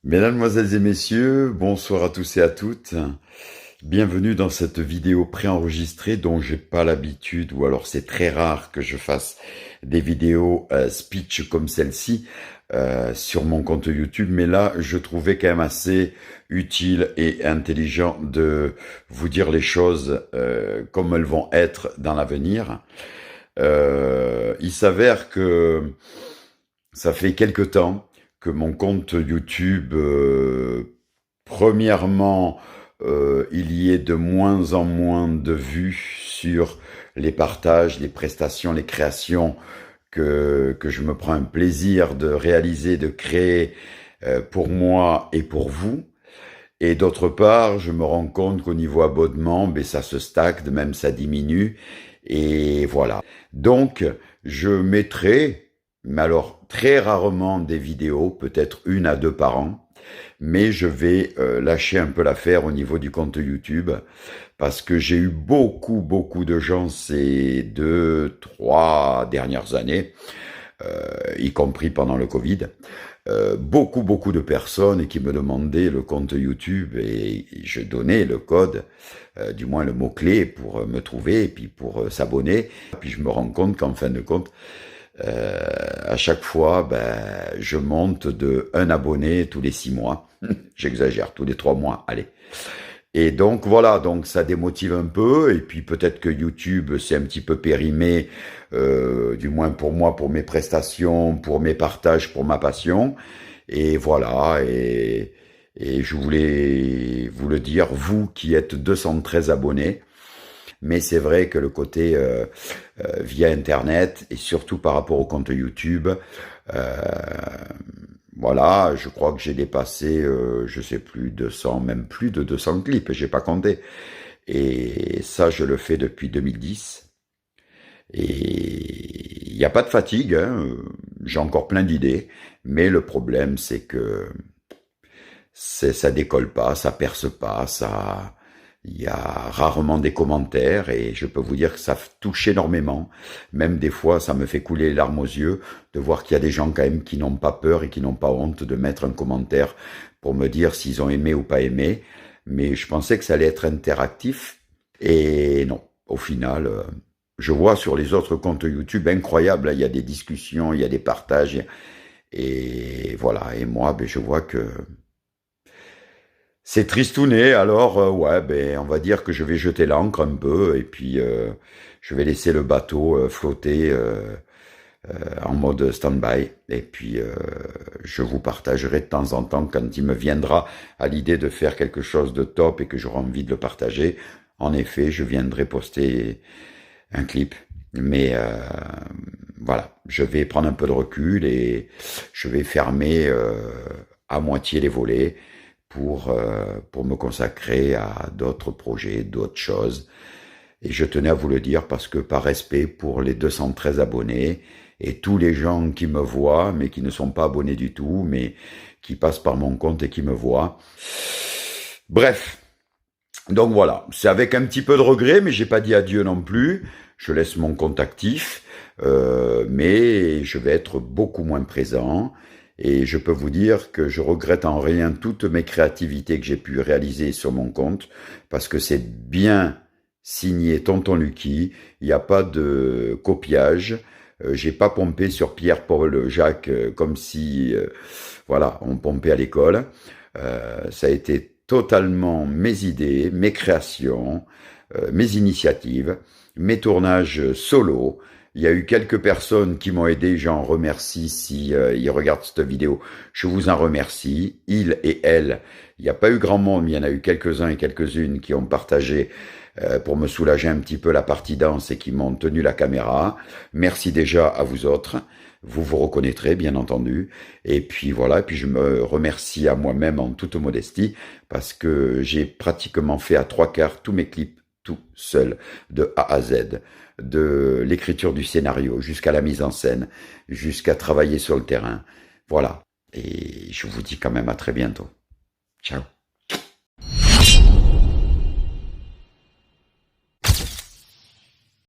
Mesdames, et messieurs, bonsoir à tous et à toutes. Bienvenue dans cette vidéo préenregistrée dont j'ai pas l'habitude, ou alors c'est très rare que je fasse des vidéos speech comme celle-ci sur mon compte YouTube, mais là je trouvais quand même assez utile et intelligent de vous dire les choses comme elles vont être dans l'avenir. Il s'avère que ça fait quelque temps que mon compte YouTube, premièrement, il y ait de moins en moins de vues sur les partages, les prestations, les créations que je me prends un plaisir de réaliser, de créer pour moi et pour vous. Et d'autre part, je me rends compte qu'au niveau abonnement, ben, ça se stagne, même ça diminue. Et voilà. Donc, je mettrai, mais alors très rarement des vidéos, peut-être 1 à 2 par an, mais je vais lâcher un peu l'affaire au niveau du compte YouTube, parce que j'ai eu beaucoup de gens ces 2, 3 dernières années, y compris pendant le Covid, beaucoup de personnes qui me demandaient le compte YouTube et je donnais le code, du moins le mot-clé pour me trouver et puis pour s'abonner. Puis je me rends compte qu'en fin de compte, à chaque fois, je monte de 1 abonné tous les 6 mois. J'exagère, tous les 3 mois, allez. Et donc voilà, donc ça démotive un peu, et puis peut-être que YouTube c'est un petit peu périmé, du moins pour moi, pour mes prestations, pour mes partages, pour ma passion, et voilà, et je voulais vous le dire, vous qui êtes 213 abonnés, mais c'est vrai que le côté via Internet, et surtout par rapport au compte YouTube, euh, voilà, je crois que j'ai dépassé, je sais plus, 200, même plus de 200 clips, j'ai pas compté. Et ça, je le fais depuis 2010. Et il n'y a pas de fatigue, hein, j'ai encore plein d'idées, mais le problème, c'est que ça décolle pas, ça perce pas, il y a rarement des commentaires et je peux vous dire que ça touche énormément. Même des fois, ça me fait couler les larmes aux yeux de voir qu'il y a des gens quand même qui n'ont pas peur et qui n'ont pas honte de mettre un commentaire pour me dire s'ils ont aimé ou pas aimé. Mais je pensais que ça allait être interactif et non. Au final, je vois sur les autres comptes YouTube incroyables, là, il y a des discussions, il y a des partages et voilà. Et moi, je vois que c'est tristouné, alors ouais, on va dire que je vais jeter l'ancre un peu et puis je vais laisser le bateau flotter en mode stand-by et puis je vous partagerai de temps en temps quand il me viendra à l'idée de faire quelque chose de top et que j'aurai envie de le partager. En effet, je viendrai poster un clip, mais voilà, je vais prendre un peu de recul et je vais fermer à moitié les volets pour me consacrer à d'autres projets, d'autres choses. Et je tenais à vous le dire parce que par respect pour les 213 abonnés et tous les gens qui me voient, mais qui ne sont pas abonnés du tout, mais qui passent par mon compte et qui me voient. Bref. Donc voilà, c'est avec un petit peu de regret, mais j'ai pas dit adieu non plus. Je laisse mon compte actif, mais je vais être beaucoup moins présent. Et je peux vous dire que je regrette en rien toutes mes créativités que j'ai pu réaliser sur mon compte, parce que c'est bien signé Tonton Lucky, il n'y a pas de copiage, j'ai pas pompé sur Pierre, Paul, Jacques, comme si, voilà, on pompait à l'école. Ça a été totalement mes idées, mes créations, mes initiatives, mes tournages solo. Il y a eu quelques personnes qui m'ont aidé, j'en remercie si ils regardent cette vidéo, je vous en remercie, ils et elles. Il n'y a pas eu grand monde, mais il y en a eu quelques-uns et quelques-unes qui ont partagé pour me soulager un petit peu la partie danse et qui m'ont tenu la caméra. Merci déjà à vous autres. Vous vous reconnaîtrez, bien entendu. Et puis voilà, et puis je me remercie à moi-même en toute modestie, parce que j'ai pratiquement fait à 3/4 tous mes clips tout seul, de A à Z, de l'écriture du scénario jusqu'à la mise en scène, jusqu'à travailler sur le terrain. Voilà. Et je vous dis quand même à très bientôt. Ciao.